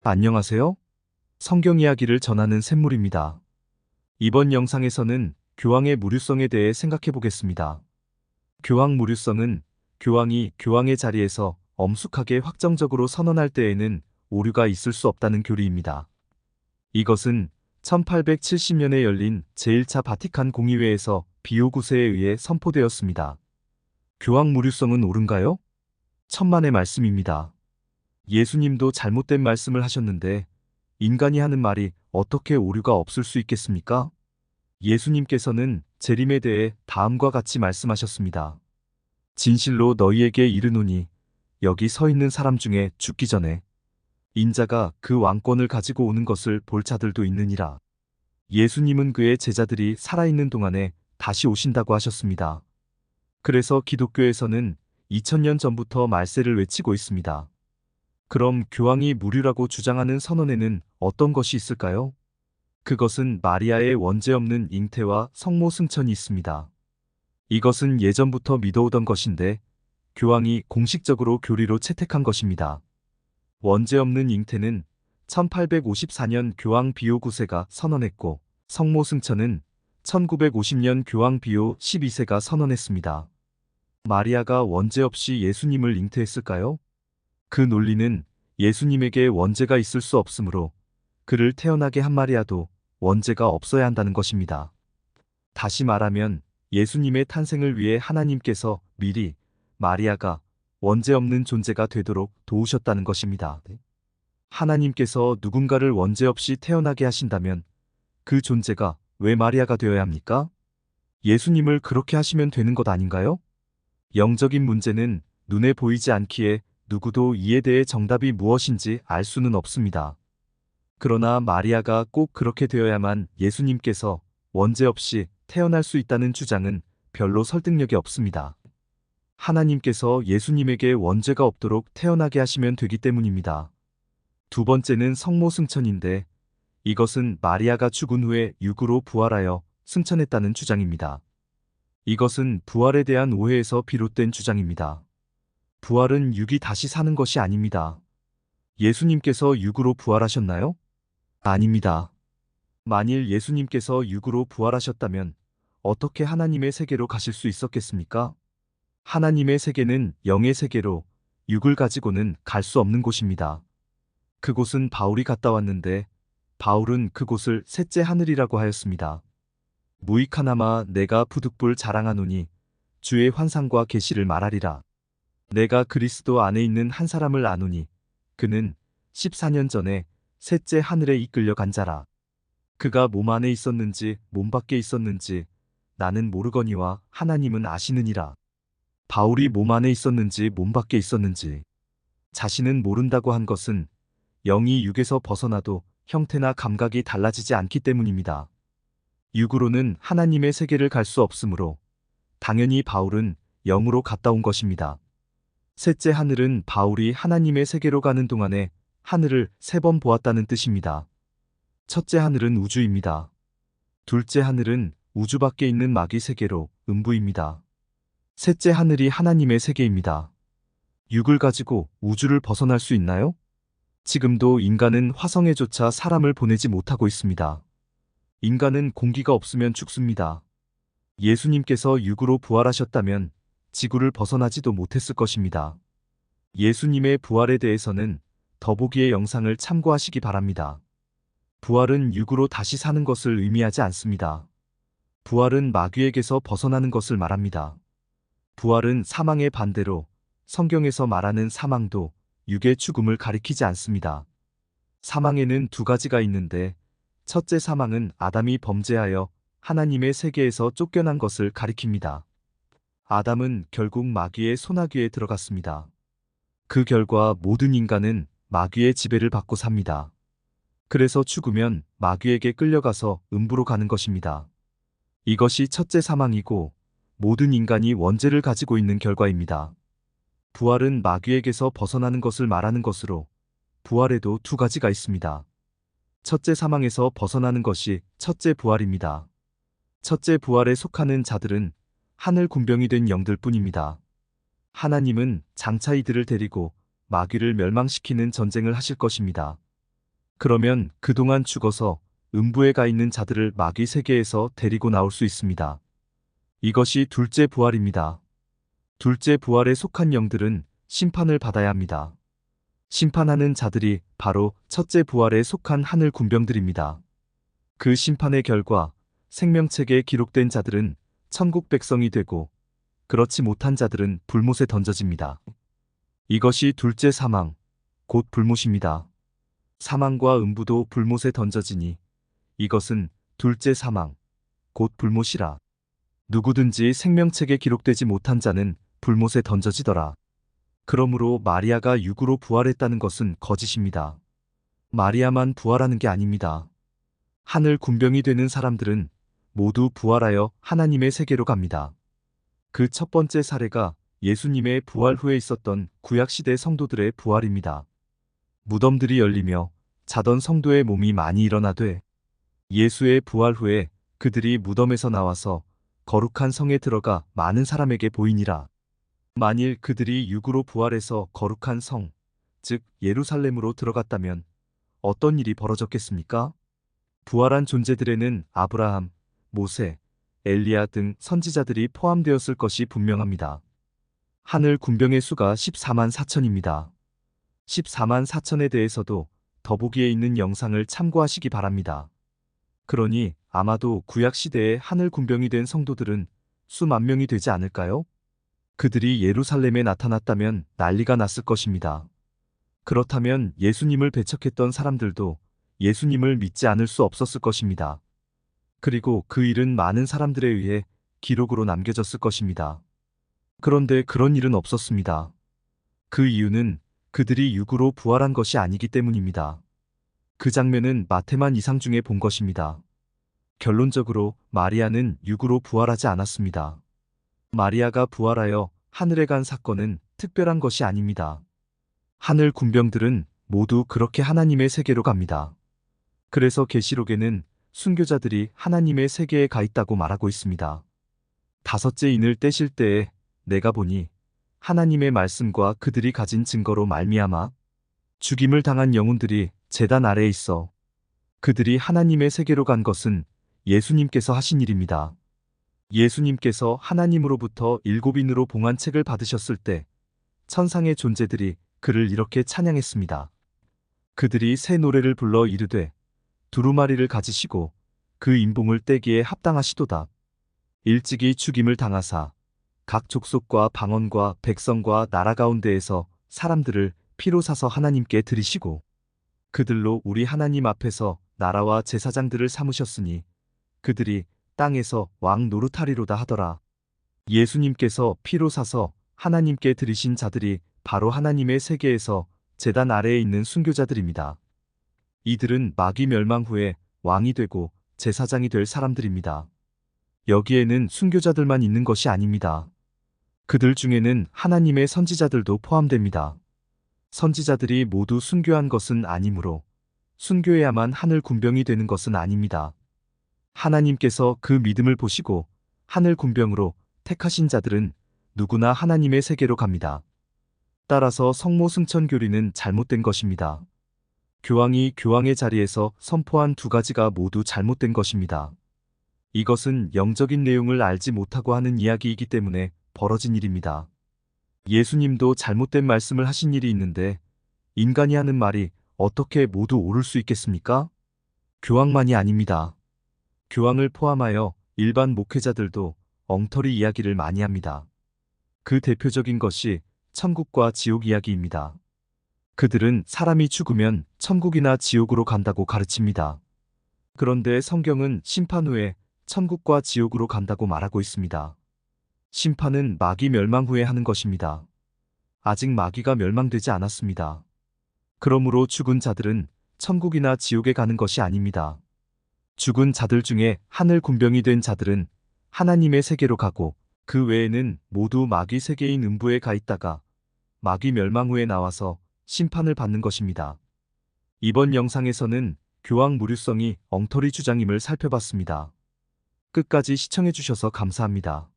안녕하세요. 성경 이야기를 전하는 샘물입니다. 이번 영상에서는 교황의 무류성에 대해 생각해 보겠습니다. 교황 무류성은 교황이 교황의 자리에서 엄숙하게 확정적으로 선언할 때에는 오류가 있을 수 없다는 교리입니다. 이것은 1870년에 열린 제1차 바티칸 공의회에서 비오 9세에 의해 선포되었습니다. 교황 무류성은 옳은가요? 천만의 말씀입니다. 예수님도 잘못된 말씀을 하셨는데 인간이 하는 말이 어떻게 오류가 없을 수 있겠습니까? 예수님께서는 재림에 대해 다음과 같이 말씀하셨습니다. 진실로 너희에게 이르노니 여기 서 있는 사람 중에 죽기 전에 인자가 그 왕권을 가지고 오는 것을 볼 자들도 있느니라. 예수님은 그의 제자들이 살아있는 동안에 다시 오신다고 하셨습니다. 그래서 기독교에서는 2000년 전부터 말세를 외치고 있습니다. 그럼 교황이 무류라고 주장하는 선언에는 어떤 것이 있을까요? 그것은 마리아의 원죄 없는 잉태와 성모 승천이 있습니다. 이것은 예전부터 믿어오던 것인데 교황이 공식적으로 교리로 채택한 것입니다. 원죄 없는 잉태는 1854년 교황 비오 9세가 선언했고 성모 승천은 1950년 교황 비오 12세가 선언했습니다. 마리아가 원죄 없이 예수님을 잉태했을까요? 그 논리는 예수님에게 원죄가 있을 수 없으므로 그를 태어나게 한 마리아도 원죄가 없어야 한다는 것입니다. 다시 말하면 예수님의 탄생을 위해 하나님께서 미리 마리아가 원죄 없는 존재가 되도록 도우셨다는 것입니다. 하나님께서 누군가를 원죄 없이 태어나게 하신다면 그 존재가 왜 마리아가 되어야 합니까? 예수님을 그렇게 하시면 되는 것 아닌가요? 영적인 문제는 눈에 보이지 않기에 누구도 이에 대해 정답이 무엇인지 알 수는 없습니다. 그러나 마리아가 꼭 그렇게 되어야만 예수님께서 원죄 없이 태어날 수 있다는 주장은 별로 설득력이 없습니다. 하나님께서 예수님에게 원죄가 없도록 태어나게 하시면 되기 때문입니다. 두 번째는 성모 승천인데 이것은 마리아가 죽은 후에 육으로 부활하여 승천했다는 주장입니다. 이것은 부활에 대한 오해에서 비롯된 주장입니다. 부활은 육이 다시 사는 것이 아닙니다. 예수님께서 육으로 부활하셨나요? 아닙니다. 만일 예수님께서 육으로 부활하셨다면 어떻게 하나님의 세계로 가실 수 있었겠습니까? 하나님의 세계는 영의 세계로 육을 가지고는 갈 수 없는 곳입니다. 그곳은 바울이 갔다 왔는데 바울은 그곳을 셋째 하늘이라고 하였습니다. 무익하나마 내가 부득불 자랑하노니 주의 환상과 계시를 말하리라. 내가 그리스도 안에 있는 한 사람을 아노니 그는 14년 전에 셋째 하늘에 이끌려 간 자라. 그가 몸 안에 있었는지 몸 밖에 있었는지 나는 모르거니와 하나님은 아시느니라. 바울이 몸 안에 있었는지 몸 밖에 있었는지 자신은 모른다고 한 것은 영이 육에서 벗어나도 형태나 감각이 달라지지 않기 때문입니다. 육으로는 하나님의 세계를 갈 수 없으므로 당연히 바울은 영으로 갔다 온 것입니다. 셋째 하늘은 바울이 하나님의 세계로 가는 동안에 하늘을 3번 보았다는 뜻입니다. 첫째 하늘은 우주입니다. 둘째 하늘은 우주 밖에 있는 마귀 세계로 음부입니다. 셋째 하늘이 하나님의 세계입니다. 육을 가지고 우주를 벗어날 수 있나요? 지금도 인간은 화성에조차 사람을 보내지 못하고 있습니다. 인간은 공기가 없으면 죽습니다. 예수님께서 육으로 부활하셨다면 지구를 벗어나지도 못했을 것입니다. 예수님의 부활에 대해서는 더보기의 영상을 참고하시기 바랍니다. 부활은 육으로 다시 사는 것을 의미하지 않습니다. 부활은 마귀에게서 벗어나는 것을 말합니다. 부활은 사망의 반대로 성경에서 말하는 사망도 육의 죽음을 가리키지 않습니다. 사망에는 두 가지가 있는데 첫째 사망은 아담이 범죄하여 하나님의 세계에서 쫓겨난 것을 가리킵니다. 아담은 결국 마귀의 소나귀에 들어갔습니다. 그 결과 모든 인간은 마귀의 지배를 받고 삽니다. 그래서 죽으면 마귀에게 끌려가서 음부로 가는 것입니다. 이것이 첫째 사망이고 모든 인간이 원죄를 가지고 있는 결과입니다. 부활은 마귀에게서 벗어나는 것을 말하는 것으로 부활에도 두 가지가 있습니다. 첫째 사망에서 벗어나는 것이 첫째 부활입니다. 첫째 부활에 속하는 자들은 하늘 군병이 된 영들 뿐입니다. 하나님은 장차 이들을 데리고 마귀를 멸망시키는 전쟁을 하실 것입니다. 그러면 그동안 죽어서 음부에 가 있는 자들을 마귀 세계에서 데리고 나올 수 있습니다. 이것이 둘째 부활입니다. 둘째 부활에 속한 영들은 심판을 받아야 합니다. 심판하는 자들이 바로 첫째 부활에 속한 하늘 군병들입니다. 그 심판의 결과 생명책에 기록된 자들은 천국 백성이 되고 그렇지 못한 자들은 불못에 던져집니다. 이것이 둘째 사망, 곧 불못입니다. 사망과 음부도 불못에 던져지니 이것은 둘째 사망, 곧 불못이라. 누구든지 생명책에 기록되지 못한 자는 불못에 던져지더라. 그러므로 마리아가 육으로 부활했다는 것은 거짓입니다. 마리아만 부활하는 게 아닙니다. 하늘 군병이 되는 사람들은 모두 부활하여 하나님의 세계로 갑니다. 그 첫 번째 사례가 예수님의 부활 후에 있었던 구약시대 성도들의 부활입니다. 무덤들이 열리며 자던 성도의 몸이 많이 일어나되 예수의 부활 후에 그들이 무덤에서 나와서 거룩한 성에 들어가 많은 사람에게 보이니라. 만일 그들이 육으로 부활해서 거룩한 성, 즉 예루살렘으로 들어갔다면 어떤 일이 벌어졌겠습니까? 부활한 존재들에는 아브라함, 모세, 엘리야 등 선지자들이 포함되었을 것이 분명합니다. 하늘 군병의 수가 14만 4천입니다. 14만 4천에 대해서도 더보기에 있는 영상을 참고하시기 바랍니다. 그러니 아마도 구약시대에 하늘 군병이 된 성도들은 수만 명이 되지 않을까요? 그들이 예루살렘에 나타났다면 난리가 났을 것입니다. 그렇다면 예수님을 배척했던 사람들도 예수님을 믿지 않을 수 없었을 것입니다. 그리고 그 일은 많은 사람들에 의해 기록으로 남겨졌을 것입니다. 그런데 그런 일은 없었습니다. 그 이유는 그들이 육으로 부활한 것이 아니기 때문입니다. 그 장면은 마태만 이상 중에 본 것입니다. 결론적으로 마리아는 육으로 부활하지 않았습니다. 마리아가 부활하여 하늘에 간 사건은 특별한 것이 아닙니다. 하늘 군병들은 모두 그렇게 하나님의 세계로 갑니다. 그래서 계시록에는 순교자들이 하나님의 세계에 가 있다고 말하고 있습니다. 다섯째 인을 떼실 때에 내가 보니 하나님의 말씀과 그들이 가진 증거로 말미암아 죽임을 당한 영혼들이 제단 아래에 있어 그들이 하나님의 세계로 간 것은 예수님께서 하신 일입니다. 예수님께서 하나님으로부터 7인으로 봉한 책을 받으셨을 때 천상의 존재들이 그를 이렇게 찬양했습니다. 그들이 새 노래를 불러 이르되 두루마리를 가지시고 그 인봉을 떼기에 합당하시도다. 일찍이 죽임을 당하사 각 족속과 방언과 백성과 나라 가운데에서 사람들을 피로 사서 하나님께 드리시고 그들로 우리 하나님 앞에서 나라와 제사장들을 삼으셨으니 그들이 땅에서 왕 노릇하리로다 하더라. 예수님께서 피로 사서 하나님께 드리신 자들이 바로 하나님의 세계에서 제단 아래에 있는 순교자들입니다. 이들은 마귀 멸망 후에 왕이 되고 제사장이 될 사람들입니다. 여기에는 순교자들만 있는 것이 아닙니다. 그들 중에는 하나님의 선지자들도 포함됩니다. 선지자들이 모두 순교한 것은 아니므로 순교해야만 하늘 군병이 되는 것은 아닙니다. 하나님께서 그 믿음을 보시고 하늘 군병으로 택하신 자들은 누구나 하나님의 세계로 갑니다. 따라서 성모 승천 교리는 잘못된 것입니다. 교황이 교황의 자리에서 선포한 두 가지가 모두 잘못된 것입니다. 이것은 영적인 내용을 알지 못하고 하는 이야기이기 때문에 벌어진 일입니다. 예수님도 잘못된 말씀을 하신 일이 있는데 인간이 하는 말이 어떻게 모두 옳을 수 있겠습니까? 교황만이 아닙니다. 교황을 포함하여 일반 목회자들도 엉터리 이야기를 많이 합니다. 그 대표적인 것이 천국과 지옥 이야기입니다. 그들은 사람이 죽으면 천국이나 지옥으로 간다고 가르칩니다. 그런데 성경은 심판 후에 천국과 지옥으로 간다고 말하고 있습니다. 심판은 마귀 멸망 후에 하는 것입니다. 아직 마귀가 멸망되지 않았습니다. 그러므로 죽은 자들은 천국이나 지옥에 가는 것이 아닙니다. 죽은 자들 중에 하늘 군병이 된 자들은 하나님의 세계로 가고 그 외에는 모두 마귀 세계인 음부에 가 있다가 마귀 멸망 후에 나와서 심판을 받는 것입니다. 이번 영상에서는 교황 무류성이 엉터리 주장임을 살펴봤습니다. 끝까지 시청해주셔서 감사합니다.